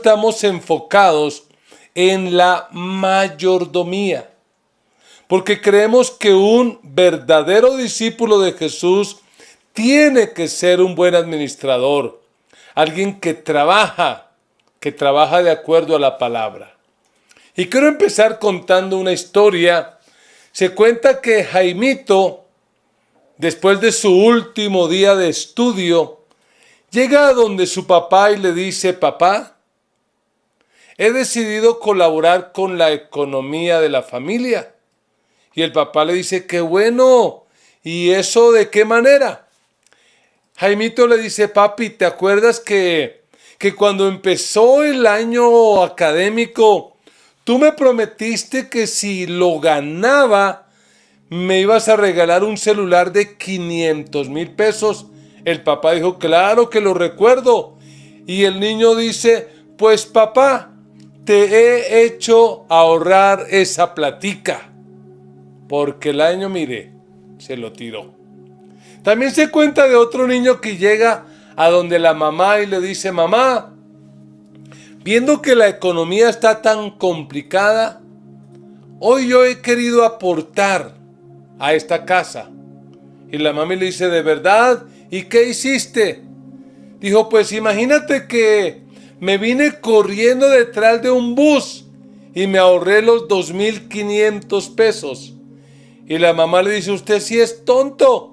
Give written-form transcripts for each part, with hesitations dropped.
estamos enfocados en la mayordomía, porque creemos que un verdadero discípulo de Jesús tiene que ser un buen administrador, alguien que trabaja de acuerdo a la palabra. Y quiero empezar contando una historia. Se cuenta que Jaimito, después de su último día de estudio, llega a donde su papá y le dice: papá, he decidido colaborar con la economía de la familia. Y el papá le dice: qué bueno, ¿y eso de qué manera? Jaimito le dice: papi, ¿te acuerdas que cuando empezó el año académico, tú me prometiste que si lo ganaba, me ibas a regalar un celular de 500,000 pesos? El papá dijo: claro que lo recuerdo. Y el niño dice: pues papá, te he hecho ahorrar esa platica, porque el año, mire, se lo tiró. También se cuenta de otro niño que llega a donde la mamá y le dice: mamá, viendo que la economía está tan complicada, hoy yo he querido aportar a esta casa. Y la mami le dice: ¿de verdad? ¿Y qué hiciste? Dijo: pues imagínate que me vine corriendo detrás de un bus y me ahorré los 2,500 pesos. Y la mamá le dice: usted sí es tonto.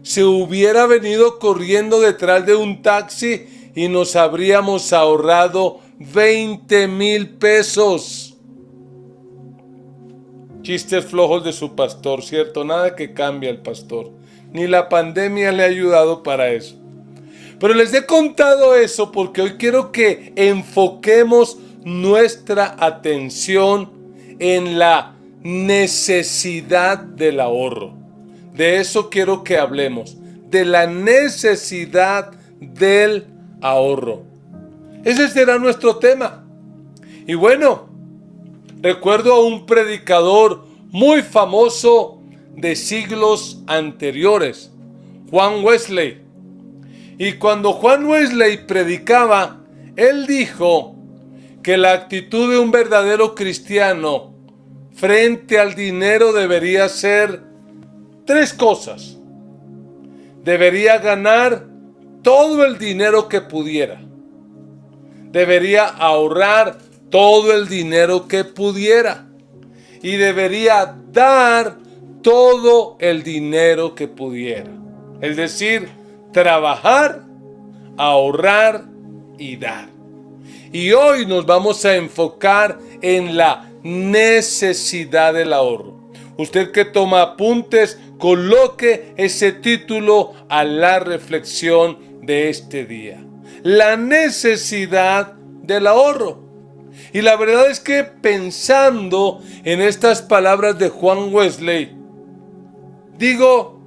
Se hubiera venido corriendo detrás de un taxi y nos habríamos ahorrado 20,000 pesos. Chistes flojos de su pastor, ¿cierto? Nada que cambie al pastor. Ni la pandemia le ha ayudado para eso. Pero les he contado eso porque hoy quiero que enfoquemos nuestra atención en la necesidad del ahorro. De eso quiero que hablemos, de la necesidad del ahorro. Ese será nuestro tema. Y bueno, recuerdo a un predicador muy famoso de siglos anteriores, Juan Wesley. Y cuando Juan Wesley predicaba, él dijo que la actitud de un verdadero cristiano frente al dinero debería ser 3 cosas. Debería ganar todo el dinero que pudiera. Debería ahorrar todo el dinero que pudiera. Y debería dar todo el dinero que pudiera. Es decir, trabajar, ahorrar y dar. Y hoy nos vamos a enfocar en la necesidad del ahorro. Usted que toma apuntes, coloque ese título a la reflexión de este día. La necesidad del ahorro. Y la verdad es que pensando en estas palabras de Juan Wesley, digo,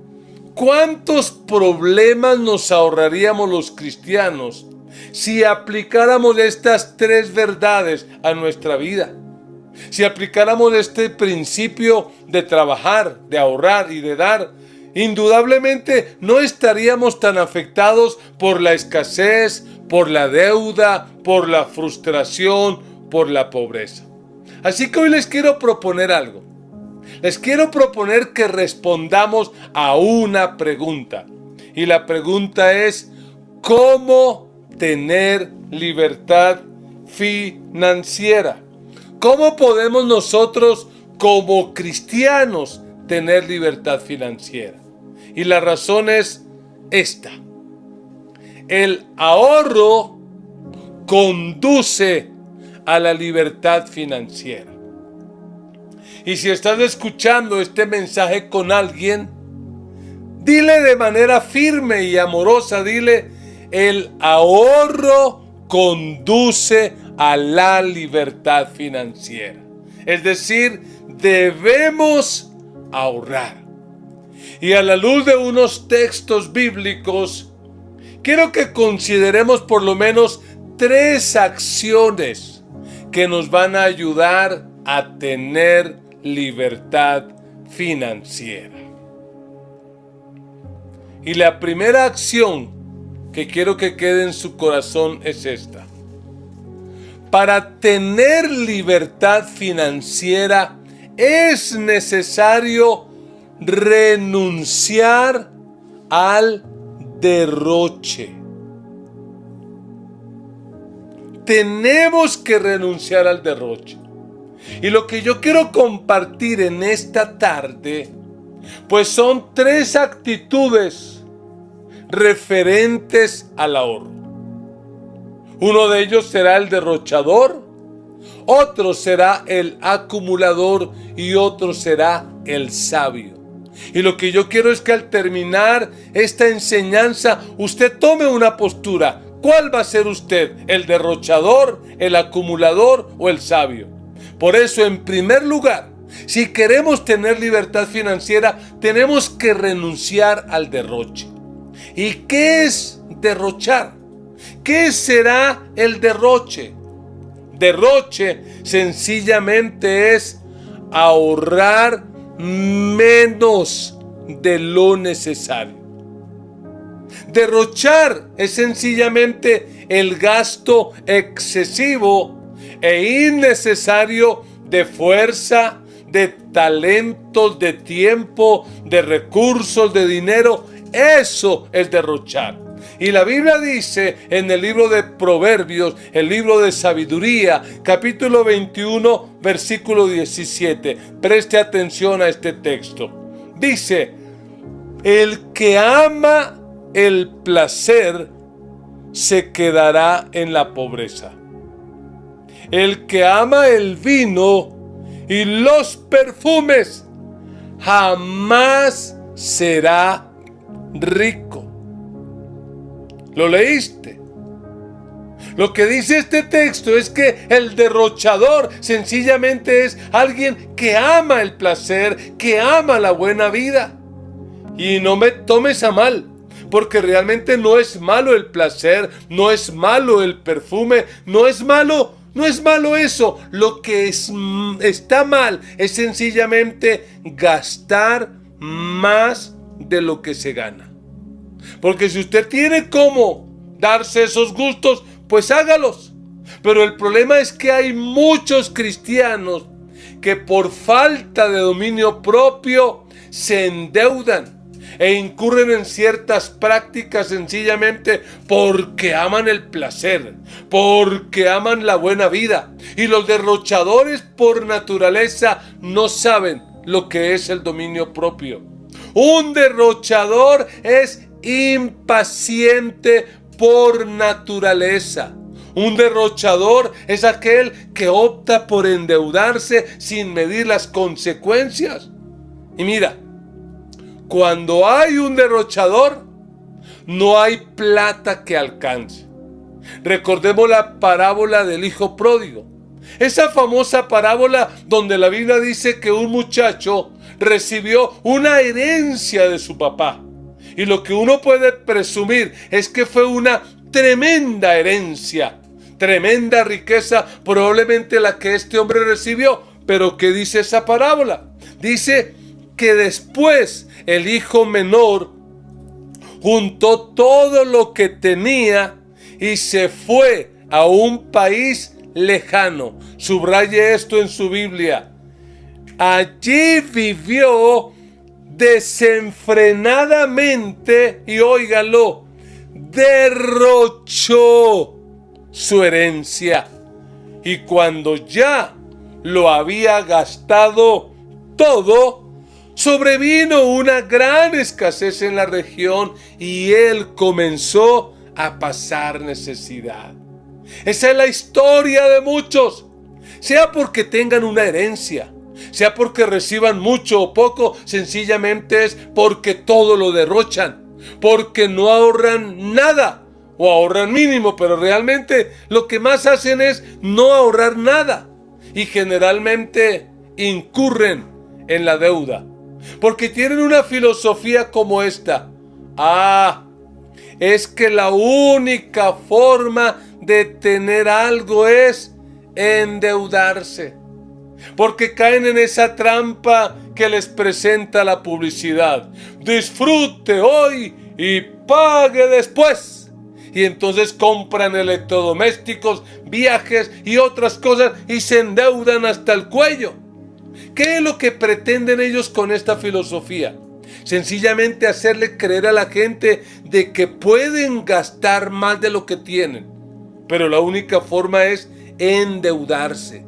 ¿cuántos problemas nos ahorraríamos los cristianos si aplicáramos estas 3 verdades a nuestra vida? Si aplicáramos este principio de trabajar, de ahorrar y de dar, indudablemente no estaríamos tan afectados por la escasez, por la deuda, por la frustración, por la pobreza. Así que hoy les quiero proponer algo. Les quiero proponer que respondamos a una pregunta. Y la pregunta es: ¿cómo tener libertad financiera? ¿Cómo podemos nosotros como cristianos tener libertad financiera? Y la razón es esta: el ahorro conduce a la libertad financiera. Y si estás escuchando este mensaje con alguien, dile de manera firme y amorosa, dile: el ahorro conduce a la libertad financiera. Es decir, debemos ahorrar. Y a la luz de unos textos bíblicos, quiero que consideremos por lo menos 3 acciones que nos van a ayudar a tener libertad financiera. Y la primera acción que quiero que quede en su corazón es esta: para tener libertad financiera es necesario renunciar al derroche. Tenemos que renunciar al derroche. Y lo que yo quiero compartir en esta tarde, pues son 3 actitudes referentes al ahorro. Uno de ellos será el derrochador, otro será el acumulador y otro será el sabio. Y lo que yo quiero es que al terminar esta enseñanza, usted tome una postura. ¿Cuál va a ser usted? ¿El derrochador, el acumulador o el sabio? Por eso, en primer lugar, si queremos tener libertad financiera, tenemos que renunciar al derroche. ¿Y qué es derrochar? ¿Qué será el derroche? Derroche sencillamente es ahorrar menos de lo necesario. Derrochar es sencillamente el gasto excesivo e innecesario de fuerza, de talentos, de tiempo, de recursos, de dinero. Eso es derrochar. Y la Biblia dice en el libro de Proverbios, el libro de sabiduría, capítulo 21, versículo 17. Preste atención a este texto. Dice: el que ama el placer se quedará en la pobreza. El que ama el vino y los perfumes jamás será rico. ¿Lo leíste? Lo que dice este texto es que el derrochador sencillamente es alguien que ama el placer, que ama la buena vida. Y no me tomes a mal, porque realmente no es malo el placer, no es malo el perfume, no es malo eso. Lo que está mal es sencillamente gastar más de lo que se gana. Porque si usted tiene cómo darse esos gustos, pues hágalos. Pero el problema es que hay muchos cristianos que por falta de dominio propio se endeudan e incurren en ciertas prácticas sencillamente porque aman el placer, porque aman la buena vida. Y los derrochadores por naturaleza no saben lo que es el dominio propio. Un derrochador es impaciente por naturaleza. Un derrochador es aquel que opta por endeudarse sin medir las consecuencias. Y mira, cuando hay un derrochador, no hay plata que alcance. Recordemos la parábola del hijo pródigo. Esa famosa parábola donde la Biblia dice que un muchacho recibió una herencia de su papá. Y lo que uno puede presumir es que fue una tremenda herencia, tremenda riqueza, probablemente la que este hombre recibió. Pero ¿qué dice esa parábola? Dice que después el hijo menor juntó todo lo que tenía y se fue a un país lejano. Subraye esto en su Biblia. Allí vivió desenfrenadamente y óigalo, derrochó su herencia. Y cuando ya lo había gastado todo, sobrevino una gran escasez en la región y él comenzó a pasar necesidad. Esa es la historia de muchos, sea porque tengan una herencia, sea porque reciban mucho o poco, sencillamente es porque todo lo derrochan, porque no ahorran nada o ahorran mínimo, pero realmente lo que más hacen es no ahorrar nada y generalmente incurren en la deuda, porque tienen una filosofía como esta: es que la única forma de tener algo es endeudarse. Porque caen en esa trampa que les presenta la publicidad. Disfrute hoy y pague después. Y entonces compran electrodomésticos, viajes y otras cosas y se endeudan hasta el cuello. ¿Qué es lo que pretenden ellos con esta filosofía? Sencillamente hacerle creer a la gente de que pueden gastar más de lo que tienen. Pero la única forma es endeudarse.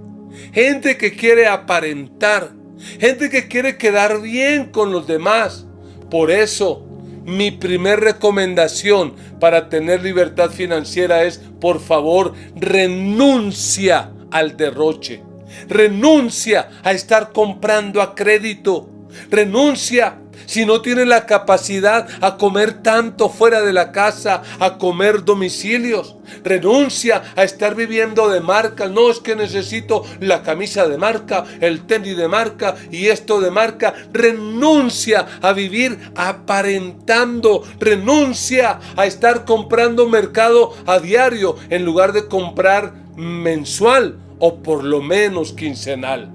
Gente que quiere aparentar, gente que quiere quedar bien con los demás. Por eso, mi primer recomendación para tener libertad financiera es, por favor, renuncia al derroche. Renuncia a estar comprando a crédito. Renuncia, si no tienes la capacidad, a comer tanto fuera de la casa, a comer domicilios. Renuncia a estar viviendo de marcas. No, es que necesito la camisa de marca, el tenis de marca y esto de marca. Renuncia a vivir aparentando. Renuncia a estar comprando mercado a diario en lugar de comprar mensual o por lo menos quincenal.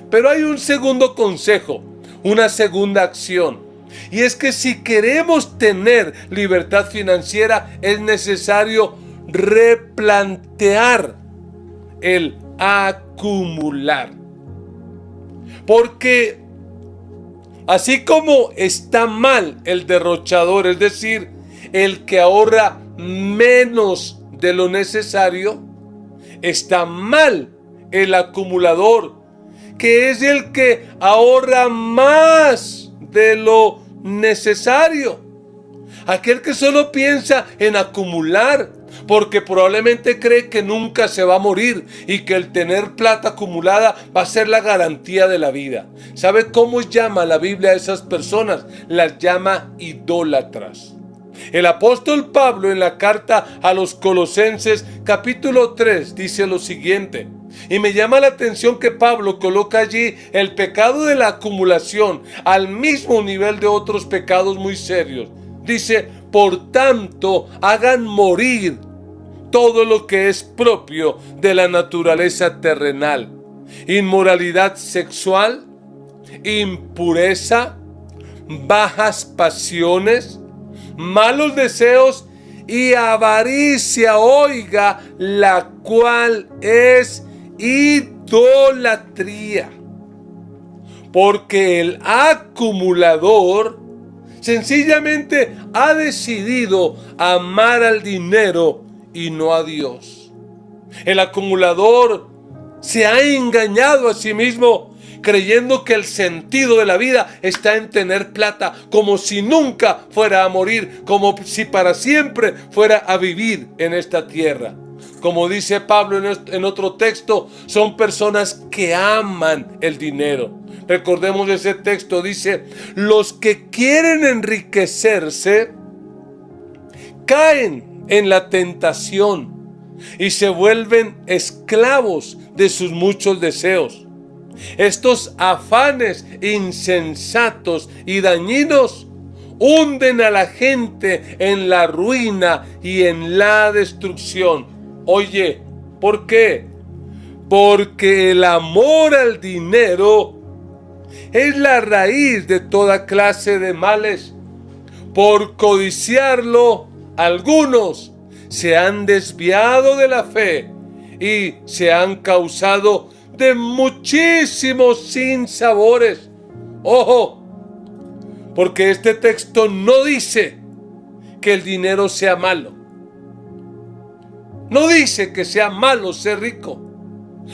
Pero hay un segundo consejo, una segunda acción. Y es que si queremos tener libertad financiera, es necesario replantear el acumular. Porque así como está mal el derrochador, es decir, el que ahorra menos de lo necesario, está mal el acumulador, que es el que ahorra más de lo necesario. Aquel que solo piensa en acumular, porque probablemente cree que nunca se va a morir y que el tener plata acumulada va a ser la garantía de la vida. ¿Sabe cómo llama la Biblia a esas personas? Las llama idólatras. El apóstol Pablo en la carta a los Colosenses capítulo 3 dice lo siguiente, y me llama la atención que Pablo coloca allí el pecado de la acumulación al mismo nivel de otros pecados muy serios. Dice, por tanto, hagan morir todo lo que es propio de la naturaleza terrenal: inmoralidad sexual, impureza, bajas pasiones, malos deseos y avaricia, oiga, la cual es idolatría. Porque el acumulador sencillamente ha decidido amar al dinero y no a Dios. El acumulador se ha engañado a sí mismo, creyendo que el sentido de la vida está en tener plata, como si nunca fuera a morir, como si para siempre fuera a vivir en esta tierra. Como dice Pablo en otro texto, son personas que aman el dinero. Recordemos ese texto, dice, los que quieren enriquecerse caen en la tentación y se vuelven esclavos de sus muchos deseos. Estos afanes insensatos y dañinos hunden a la gente en la ruina y en la destrucción. Oye, ¿por qué? Porque el amor al dinero es la raíz de toda clase de males. Por codiciarlo, algunos se han desviado de la fe y se han causado de muchísimos sinsabores. Ojo, porque este texto no dice que el dinero sea malo. No dice que sea malo ser rico.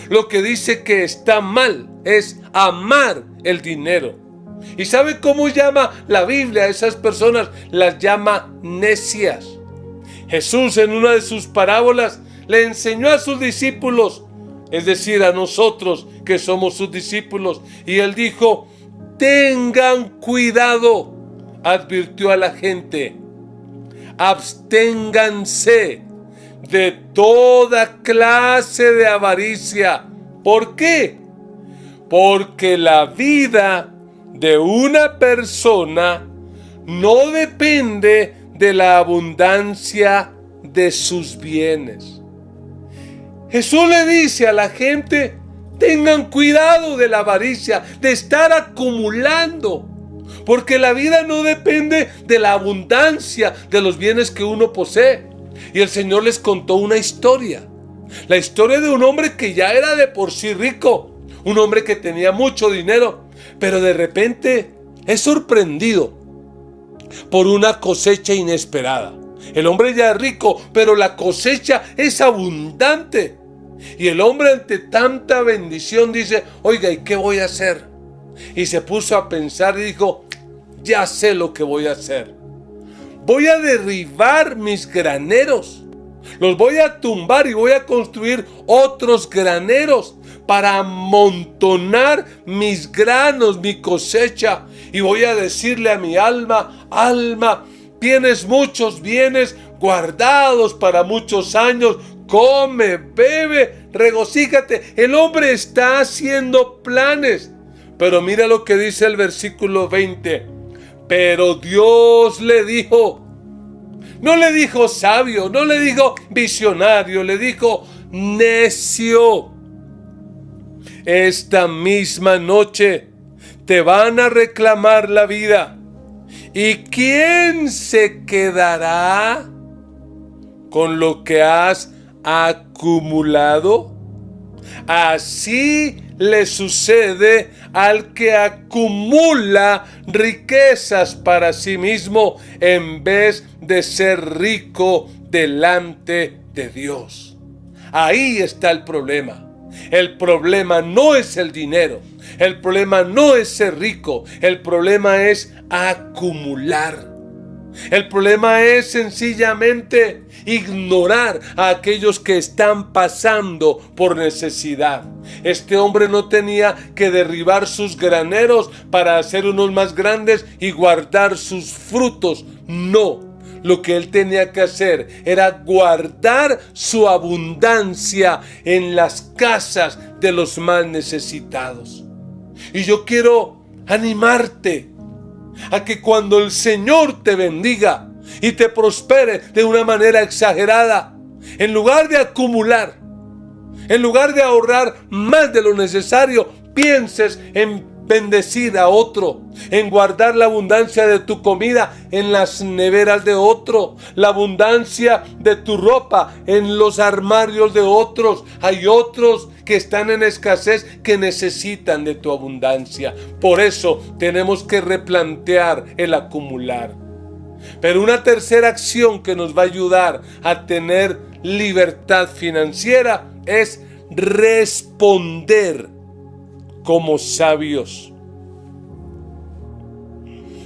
Lo que dice que está mal es amar el dinero. ¿Y sabe cómo llama la Biblia a esas personas? Las llama necias. Jesús en una de sus parábolas le enseñó a sus discípulos, es decir, a nosotros que somos sus discípulos, y él dijo, tengan cuidado, advirtió a la gente, absténganse de toda clase de avaricia. ¿Por qué? Porque la vida de una persona no depende de la abundancia de sus bienes. Jesús le dice a la gente, tengan cuidado de la avaricia, de estar acumulando, porque la vida no depende de la abundancia de los bienes que uno posee. Y el Señor les contó una historia. La historia de un hombre que ya era de por sí rico. Un hombre que tenía mucho dinero. Pero de repente es sorprendido por una cosecha inesperada. El hombre ya es rico, pero la cosecha es abundante. Y el hombre, ante tanta bendición, dice: oiga, ¿y qué voy a hacer? Y se puso a pensar y dijo: ya sé lo que voy a hacer. Voy a derribar mis graneros. Los voy a tumbar y voy a construir otros graneros para amontonar mis granos, mi cosecha. Y voy a decirle a mi alma: alma, tienes muchos bienes guardados para muchos años. Come, bebe, regocíjate. El hombre está haciendo planes. Pero mira lo que dice el versículo 20. Pero Dios le dijo, no le dijo sabio, no le dijo visionario, le dijo necio: esta misma noche te van a reclamar la vida. ¿Y quién se quedará con lo que has acumulado? Así le sucede al que acumula riquezas para sí mismo en vez de ser rico delante de Dios. Ahí está el problema. El problema no es el dinero. El problema no es ser rico. El problema es acumular. El problema es sencillamente ignorar a aquellos que están pasando por necesidad. Este hombre no tenía que derribar sus graneros para hacer unos más grandes y guardar sus frutos. No. Lo que él tenía que hacer era guardar su abundancia en las casas de los más necesitados. Y yo quiero animarte a que cuando el Señor te bendiga y te prospere de una manera exagerada, en lugar de acumular, en lugar de ahorrar más de lo necesario, pienses en bendecir a otro, en guardar la abundancia de tu comida en las neveras de otro, la abundancia de tu ropa en los armarios de otros. Hay otros que están en escasez, que necesitan de tu abundancia. Por eso tenemos que replantear el acumular. Pero una tercera acción que nos va a ayudar a tener libertad financiera es responder como sabios.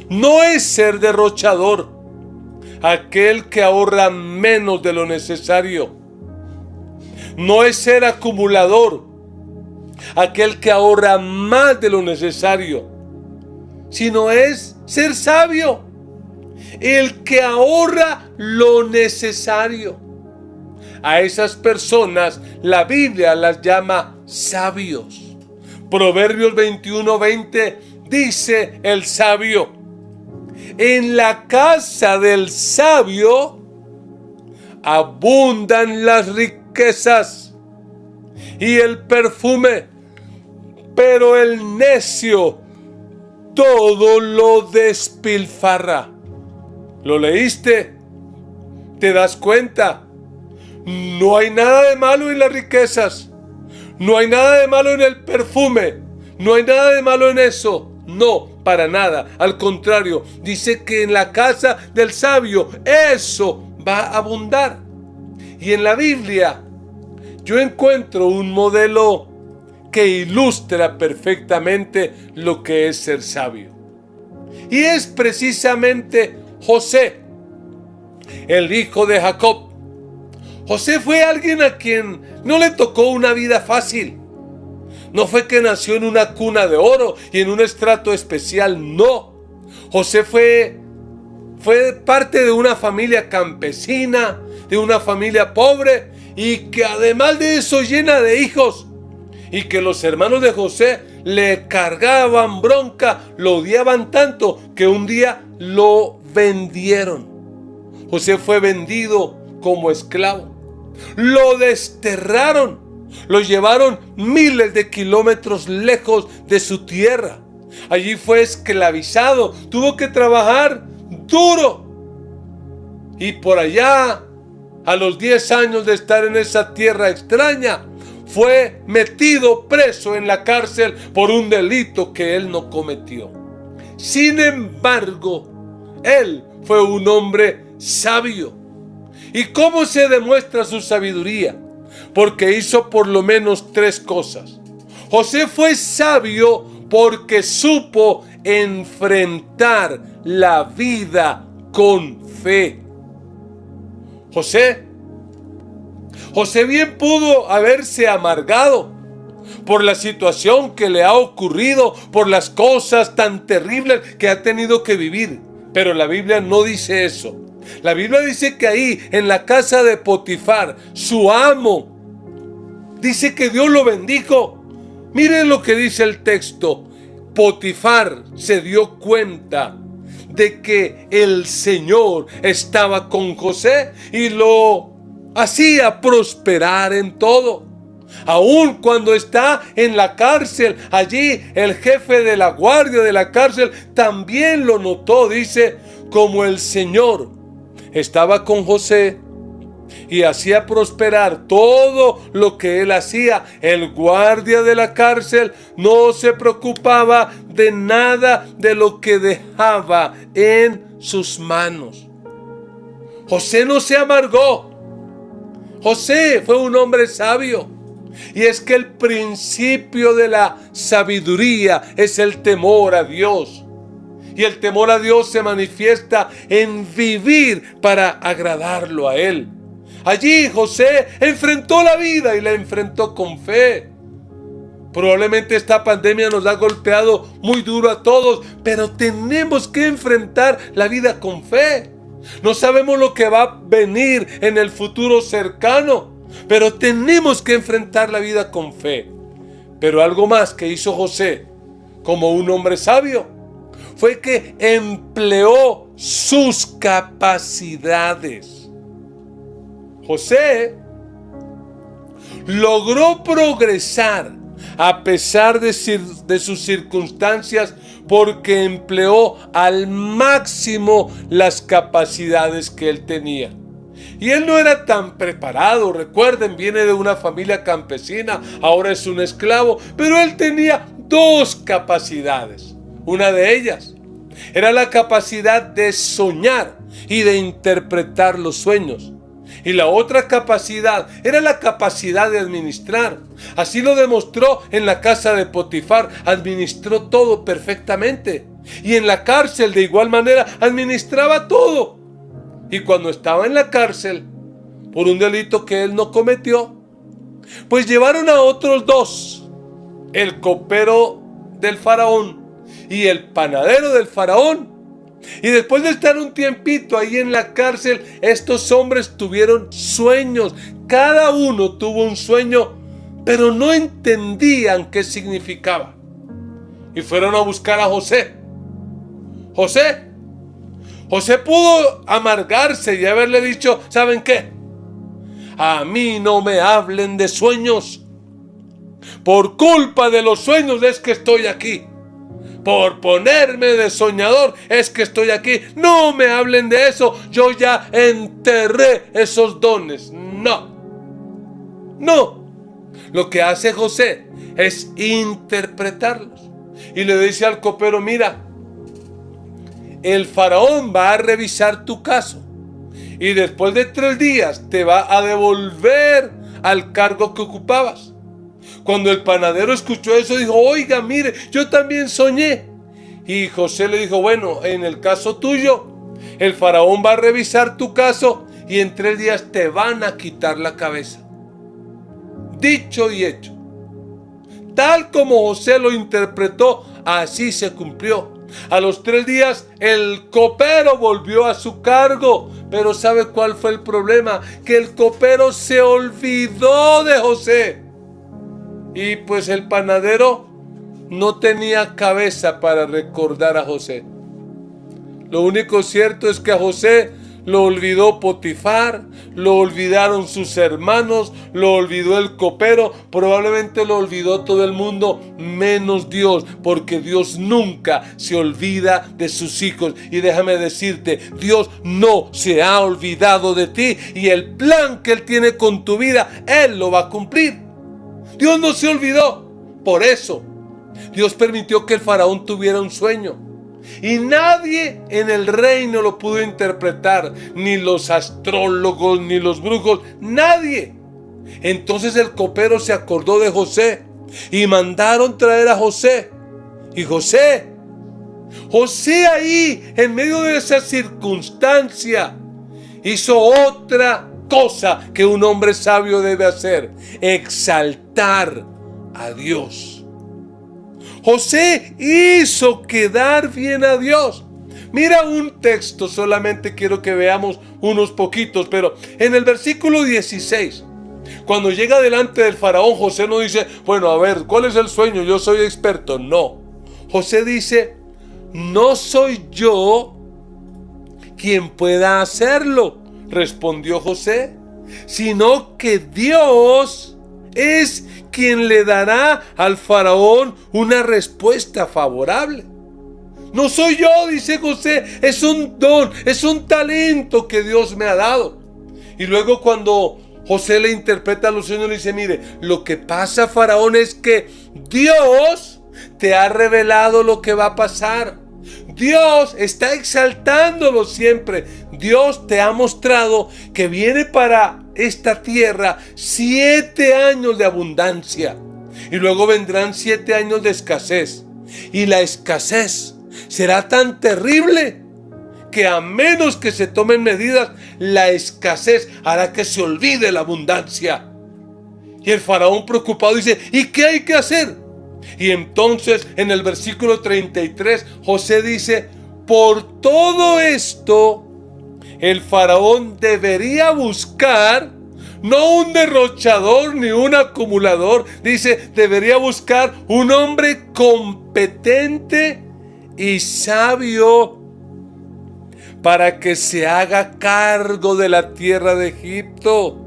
No es ser derrochador aquel que ahorra menos de lo necesario. No es ser acumulador aquel que ahorra más de lo necesario, sino es ser sabio, el que ahorra lo necesario. A esas personas la Biblia las llama sabios. Proverbios 21:20 dice el sabio: en la casa del sabio abundan las riquezas y el perfume, pero el necio todo lo despilfarra. ¿Lo leíste? ¿Te das cuenta? No hay nada de malo en las riquezas. No hay nada de malo en el perfume. No hay nada de malo en eso. No, para nada. Al contrario, dice que en la casa del sabio eso va a abundar. Y en la Biblia yo encuentro un modelo que ilustra perfectamente lo que es ser sabio. Y es precisamente José, el hijo de Jacob. José fue alguien a quien no le tocó una vida fácil. No fue que nació en una cuna de oro y en un estrato especial, no. José fue parte de una familia campesina, de una familia pobre, y que además de eso llena de hijos. Y que los hermanos de José le cargaban bronca, lo odiaban tanto que un día lo vendieron. José fue vendido como esclavo. Lo desterraron, lo llevaron miles de kilómetros lejos de su tierra. Allí fue esclavizado, tuvo que trabajar duro. Y por allá a los 10 años de estar en esa tierra extraña, fue metido preso en la cárcel por un delito que él no cometió. Sin embargo, él fue un hombre sabio. ¿Y cómo se demuestra su sabiduría? Porque hizo por lo menos 3 cosas. José fue sabio porque supo enfrentar la vida con fe. José bien pudo haberse amargado por la situación que le ha ocurrido, por las cosas tan terribles que ha tenido que vivir. Pero la Biblia no dice eso. La Biblia dice que ahí, en la casa de Potifar, su amo, dice que Dios lo bendijo. Miren lo que dice el texto. Potifar se dio cuenta de que el Señor estaba con José y lo hacía prosperar en todo. Aun cuando está en la cárcel, allí el jefe de la guardia de la cárcel también lo notó. Dice, como el Señor estaba con José y hacía prosperar todo lo que él hacía, el guardia de la cárcel no se preocupaba de nada de lo que dejaba en sus manos. José no se amargó. José fue un hombre sabio. Y es que el principio de la sabiduría es el temor a Dios. Y el temor a Dios se manifiesta en vivir para agradarlo a Él. Allí José enfrentó la vida y la enfrentó con fe. Probablemente esta pandemia nos ha golpeado muy duro a todos, pero tenemos que enfrentar la vida con fe. No sabemos lo que va a venir en el futuro cercano, pero tenemos que enfrentar la vida con fe. Pero algo más que hizo José como un hombre sabio fue que empleó sus capacidades. José logró progresar a pesar de sus circunstancias porque empleó al máximo las capacidades que él tenía. Y él no era tan preparado, recuerden, viene de una familia campesina, ahora es un esclavo, pero él tenía 2 capacidades. Una de ellas era la capacidad de soñar y de interpretar los sueños. Y la otra capacidad era la capacidad de administrar. Así lo demostró en la casa de Potifar. Administró todo perfectamente. Y en la cárcel de igual manera administraba todo. Y cuando estaba en la cárcel, por un delito que él no cometió, pues llevaron a otros 2. El copero del faraón y el panadero del faraón. Y después de estar un tiempito ahí en la cárcel, estos hombres tuvieron sueños. Cada uno tuvo un sueño, pero no entendían qué significaba. Y fueron a buscar a José. José pudo amargarse y haberle dicho, ¿saben qué? A mí no me hablen de sueños. Por culpa de los sueños es que estoy aquí. Por ponerme de soñador es que estoy aquí. No me hablen de eso. Yo ya enterré esos dones. No. Lo que hace José es interpretarlos. Y le dice al copero, mira, el faraón va a revisar tu caso. Y después de 3 días te va a devolver al cargo que ocupabas. Cuando el panadero escuchó eso, dijo, oiga, mire, yo también soñé. Y José le dijo, bueno, en el caso tuyo, el faraón va a revisar tu caso y en 3 días te van a quitar la cabeza. Dicho y hecho. Tal como José lo interpretó, así se cumplió. A los 3 días, el copero volvió a su cargo. Pero ¿sabe cuál fue el problema? Que el copero se olvidó de José. Y pues el panadero no tenía cabeza para recordar a José. Lo único cierto es que a José lo olvidó Potifar, lo olvidaron sus hermanos, lo olvidó el copero, probablemente lo olvidó todo el mundo, menos Dios, porque Dios nunca se olvida de sus hijos. Y déjame decirte, Dios no se ha olvidado de ti, y el plan que Él tiene con tu vida, Él lo va a cumplir. Dios no se olvidó. Por eso, Dios permitió que el faraón tuviera un sueño. Y nadie en el reino lo pudo interpretar, ni los astrólogos, ni los brujos, nadie. Entonces el copero se acordó de José y mandaron traer a José. Y José ahí, en medio de esa circunstancia, hizo otra cosa que un hombre sabio debe hacer: exaltar a Dios. José hizo quedar bien a Dios. Mira un texto, solamente quiero que veamos unos poquitos, pero en el versículo 16, cuando llega delante del faraón, José no dice, bueno, a ver, ¿cuál es el sueño? Yo soy experto. No. José dice, no soy yo quien pueda hacerlo, respondió José, sino que Dios es quien le dará al faraón una respuesta favorable. No soy yo, dice José, es un don, es un talento que Dios me ha dado. Y luego cuando José le interpreta los sueños, le dice, mire, lo que pasa, faraón, es que Dios te ha revelado lo que va a pasar. Dios está exaltándolo siempre. Dios te ha mostrado que viene para esta tierra 7 años de abundancia. Y luego vendrán 7 años de escasez. Y la escasez será tan terrible que a menos que se tomen medidas, la escasez hará que se olvide la abundancia. Y el faraón preocupado dice, ¿y qué hay que hacer? Y entonces en el versículo 33 José dice, por todo esto el faraón debería buscar no un derrochador ni un acumulador, dice, debería buscar un hombre competente y sabio para que se haga cargo de la tierra de Egipto.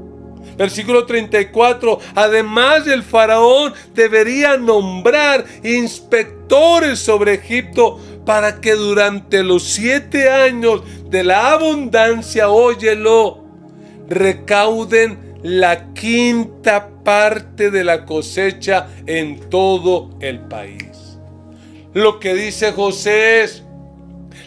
Versículo 34, además el faraón debería nombrar inspectores sobre Egipto para que durante los 7 años de la abundancia, óyelo, recauden la 5ª parte de la cosecha en todo el país. Lo que dice José es,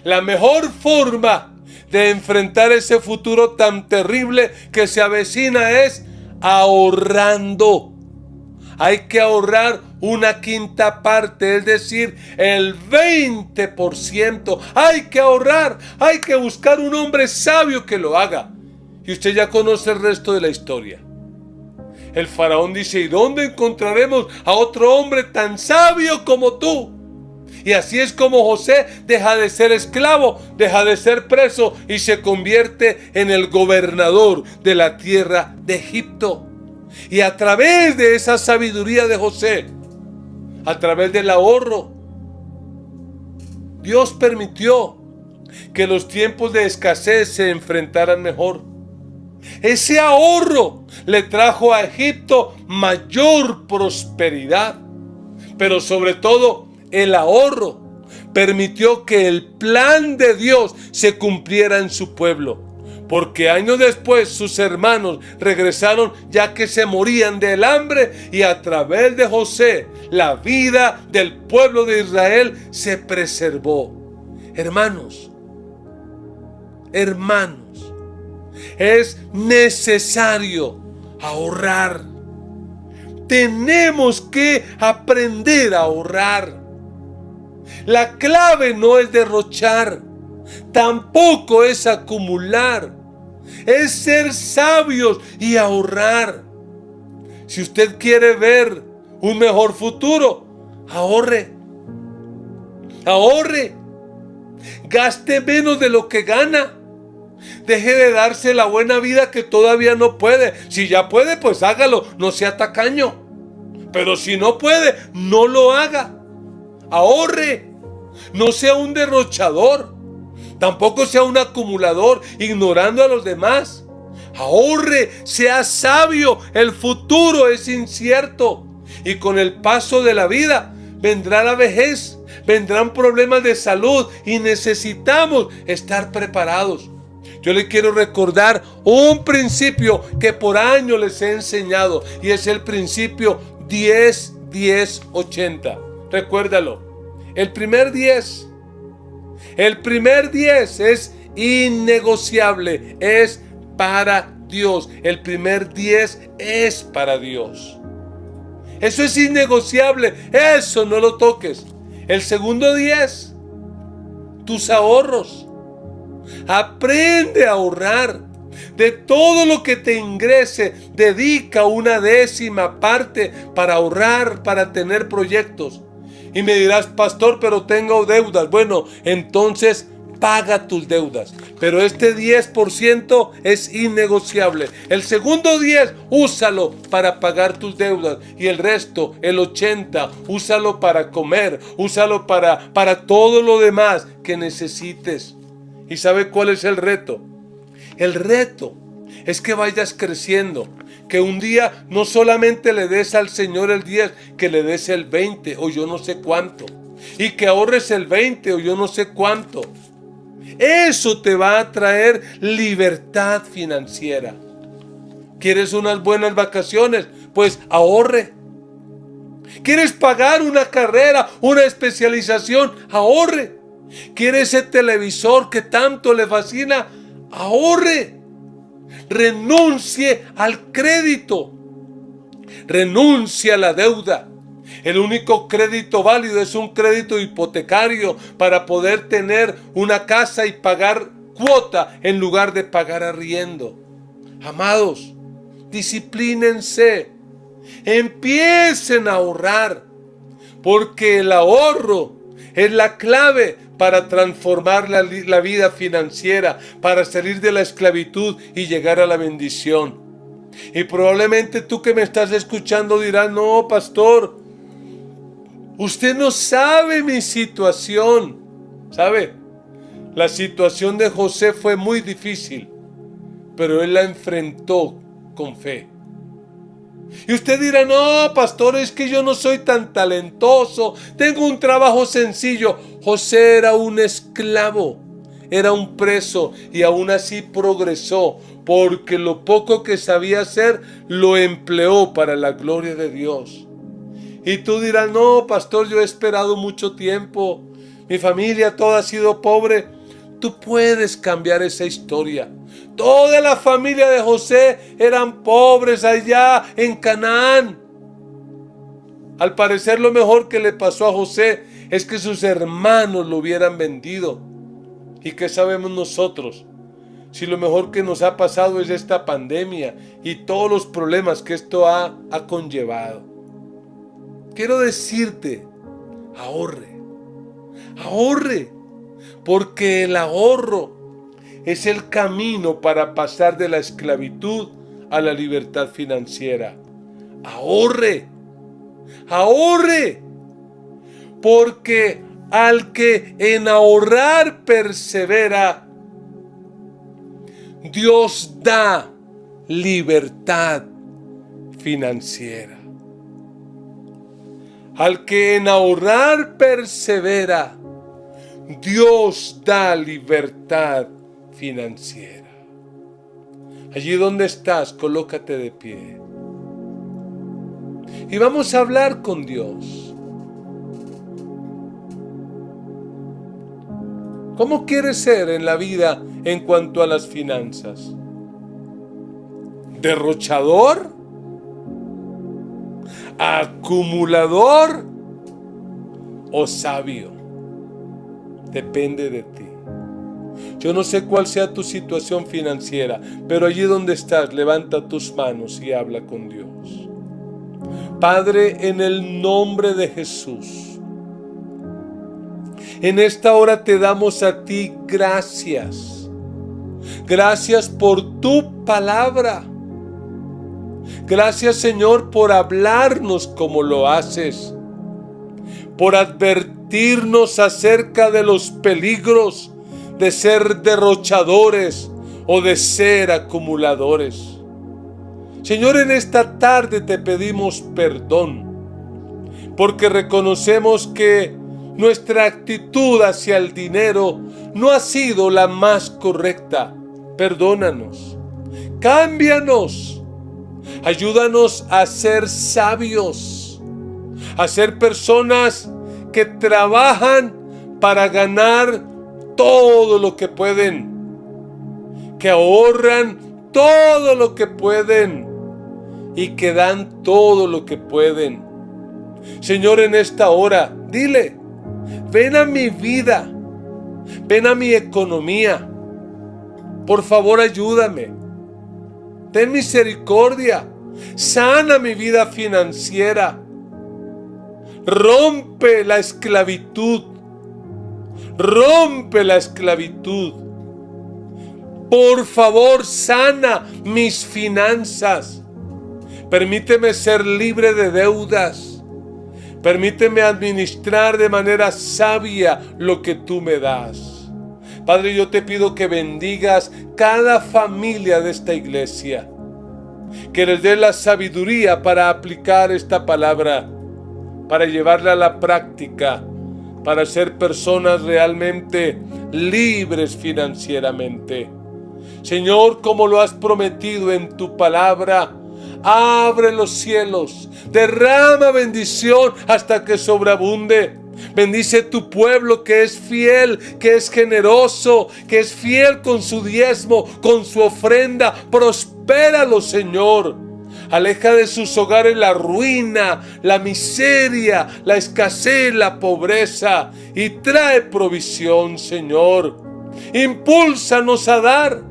la mejor forma de enfrentar ese futuro tan terrible que se avecina es ahorrando. Hay que ahorrar una 5ª parte, es decir, el 20%. Hay que ahorrar, hay que buscar un hombre sabio que lo haga. Y usted ya conoce el resto de la historia. El faraón dice, ¿y dónde encontraremos a otro hombre tan sabio como tú? Y así es como José deja de ser esclavo, deja de ser preso y se convierte en el gobernador de la tierra de Egipto. Y a través de esa sabiduría de José, a través del ahorro, Dios permitió que los tiempos de escasez se enfrentaran mejor. Ese ahorro le trajo a Egipto mayor prosperidad, pero sobre todo el ahorro permitió que el plan de Dios se cumpliera en su pueblo, porque años después sus hermanos regresaron ya que se morían del hambre, y a través de José la vida del pueblo de Israel se preservó. Hermanos, es necesario ahorrar. Tenemos que aprender a ahorrar. La clave no es derrochar, tampoco es acumular, es ser sabios y ahorrar. Si usted quiere ver un mejor futuro, ahorre. Gaste menos de lo que gana. Deje de darse la buena vida que todavía no puede. Si ya puede, pues hágalo, no sea tacaño. Pero si no puede, no lo haga. Ahorre. No sea un derrochador. Tampoco sea un acumulador ignorando a los demás. Ahorre, sea sabio, el futuro es incierto. Y con el paso de la vida vendrá la vejez, vendrán problemas de salud y necesitamos estar preparados. Yo le quiero recordar un principio que por años les he enseñado y es el principio 10-10-80. Recuérdalo. El primer 10 es innegociable, es para Dios. El primer 10 es para Dios. Eso es innegociable, eso no lo toques. El segundo 10, tus ahorros. Aprende a ahorrar. De todo lo que te ingrese, dedica una décima parte para ahorrar, para tener proyectos. Y me dirás, pastor, pero tengo deudas. Bueno, entonces paga tus deudas. Pero este 10% es innegociable. El segundo 10, úsalo para pagar tus deudas. Y el resto, el 80, úsalo para comer. Úsalo para todo lo demás que necesites. ¿Y sabe cuál es el reto? El reto es que vayas creciendo. Que un día no solamente le des al Señor el 10, que le des el 20 o yo no sé cuánto. Y que ahorres el 20 o yo no sé cuánto. Eso te va a traer libertad financiera. ¿Quieres unas buenas vacaciones? Pues ahorre. ¿Quieres pagar una carrera, una especialización? Ahorre. ¿Quieres ese televisor que tanto le fascina? Ahorre. Renuncie al crédito. Renuncie a la deuda. El único crédito válido es un crédito hipotecario para poder tener una casa y pagar cuota en lugar de pagar arriendo. Amados, disciplínense. Empiecen a ahorrar, porque el ahorro es la clave para transformar la vida financiera, para salir de la esclavitud y llegar a la bendición. Y probablemente tú que me estás escuchando dirás, no, pastor, usted no sabe mi situación. ¿Sabe? La situación de José fue muy difícil, pero él la enfrentó con fe. Y usted dirá, no, pastor, es que yo no soy tan talentoso, tengo un trabajo sencillo. José era un esclavo, era un preso y aún así progresó, porque lo poco que sabía hacer lo empleó para la gloria de Dios. Y tú dirás, no, pastor, yo he esperado mucho tiempo, mi familia toda ha sido pobre. Tú puedes cambiar esa historia. Toda la familia de José eran pobres allá en Canaán. Al parecer lo mejor que le pasó a José es que sus hermanos lo hubieran vendido. ¿Y qué sabemos nosotros? Si lo mejor que nos ha pasado es esta pandemia y todos los problemas que esto ha conllevado. Quiero decirte, ahorre, ahorre, porque el ahorro es el camino para pasar de la esclavitud a la libertad financiera. Ahorre, ahorre, porque al que en ahorrar persevera, Dios da libertad financiera. Al que en ahorrar persevera, Dios da libertad financiera. Allí donde estás, colócate de pie. Y vamos a hablar con Dios. ¿Cómo quieres ser en la vida en cuanto a las finanzas? ¿Derrochador? ¿Acumulador? ¿O sabio? Depende de ti. Yo no sé cuál sea tu situación financiera, pero allí donde estás, levanta tus manos y habla con Dios. Padre, en el nombre de Jesús, en esta hora te damos a ti gracias. Gracias por tu palabra. Gracias, Señor, por hablarnos como lo haces, por advertirnos acerca de los peligros de ser derrochadores o de ser acumuladores. Señor, en esta tarde te pedimos perdón, porque reconocemos que nuestra actitud hacia el dinero no ha sido la más correcta. Perdónanos, cámbianos, ayúdanos a ser sabios, a ser personas que trabajan para ganar todo lo que pueden, que ahorran todo lo que pueden y que dan todo lo que pueden. Señor, en esta hora, dile, ven a mi vida, ven a mi economía. Por favor, ayúdame. Ten misericordia. Sana mi vida financiera. Rompe la esclavitud. Rompe la esclavitud. Por favor, sana mis finanzas. Permíteme ser libre de deudas. Permíteme administrar de manera sabia lo que tú me das. Padre, yo te pido que bendigas cada familia de esta iglesia. Que les dé la sabiduría para aplicar esta palabra, para llevarla a la práctica, para ser personas realmente libres financieramente. Señor, como lo has prometido en tu palabra, abre los cielos, derrama bendición hasta que sobreabunde. Bendice tu pueblo que es fiel, que es generoso, que es fiel con su diezmo, con su ofrenda. Prospéralo, Señor. Aleja de sus hogares la ruina, la miseria, la escasez, la pobreza, y trae provisión, Señor. Impúlsanos a dar,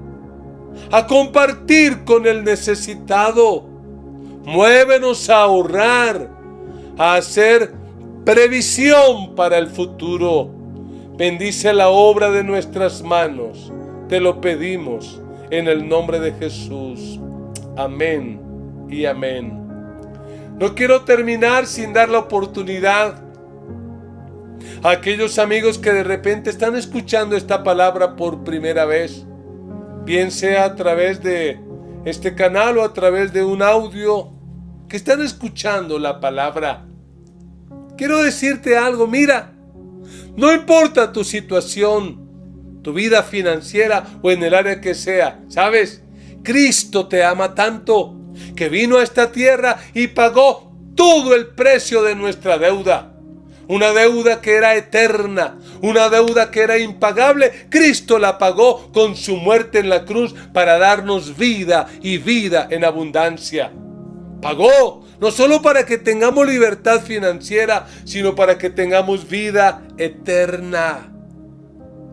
a compartir con el necesitado. Muévenos a ahorrar, a hacer previsión para el futuro. Bendice la obra de nuestras manos. Te lo pedimos en el nombre de Jesús. Amén y amén. No quiero terminar sin dar la oportunidad a aquellos amigos que de repente están escuchando esta palabra por primera vez, bien sea a través de este canal o a través de un audio, que están escuchando la palabra. Quiero decirte algo, mira, no importa tu situación, tu vida financiera o en el área que sea, ¿sabes? Cristo te ama tanto que vino a esta tierra y pagó todo el precio de nuestra deuda. Una deuda que era eterna, una deuda que era impagable. Cristo la pagó con su muerte en la cruz para darnos vida y vida en abundancia. Pagó no solo para que tengamos libertad financiera, sino para que tengamos vida eterna.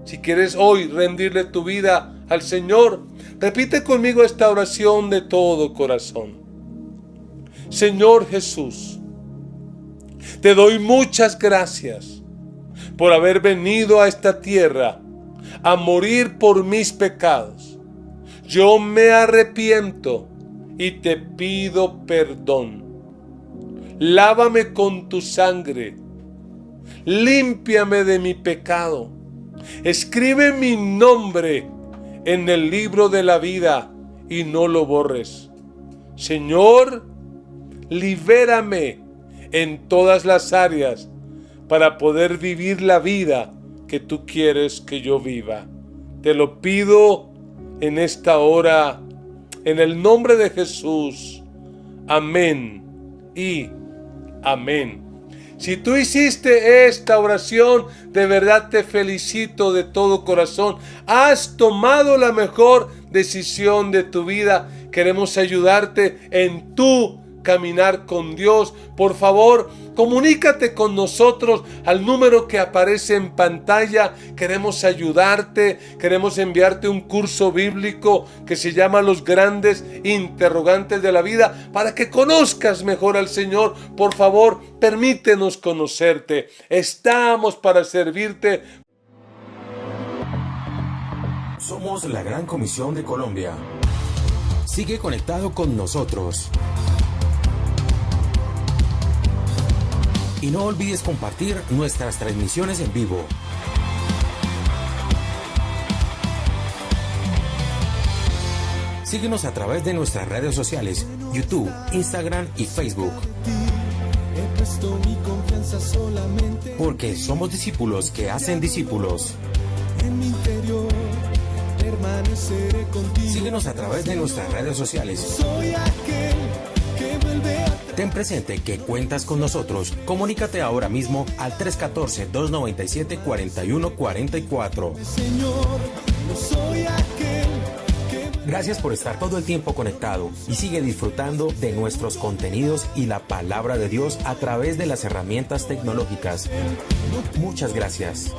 Si quieres hoy rendirle tu vida al Señor, repite conmigo esta oración de todo corazón. Señor Jesús, te doy muchas gracias por haber venido a esta tierra a morir por mis pecados. Yo me arrepiento y te pido perdón. Lávame con tu sangre. Límpiame de mi pecado. Escribe mi nombre en el libro de la vida y no lo borres. Señor, libérame en todas las áreas para poder vivir la vida que tú quieres que yo viva. Te lo pido en esta hora, en el nombre de Jesús. Amén y amén. Si tú hiciste esta oración, de verdad te felicito de todo corazón. Has tomado la mejor decisión de tu vida. Queremos ayudarte en tu caminar con Dios. Por favor, comunícate con nosotros al número que aparece en pantalla. Queremos ayudarte, queremos enviarte un curso bíblico que se llama Los Grandes Interrogantes de la Vida, para que conozcas mejor al Señor. Por favor, permítenos conocerte. Estamos para servirte. Somos la Gran Comisión de Colombia. Sigue conectado con nosotros. Y no olvides compartir nuestras transmisiones en vivo. Síguenos a través de nuestras redes sociales, YouTube, Instagram y Facebook. He puesto mi confianza solamente Porque somos discípulos que hacen discípulos. en mi interior. Permaneceré contigo. Síguenos a través de nuestras redes sociales. Soy aquel que vuelve a Ten presente que cuentas con nosotros. Comunícate ahora mismo al 314-297-4144. Señor. No soy aquel que Gracias por estar todo el tiempo conectado y sigue disfrutando de nuestros contenidos y la palabra de Dios a través de las herramientas tecnológicas. Muchas gracias.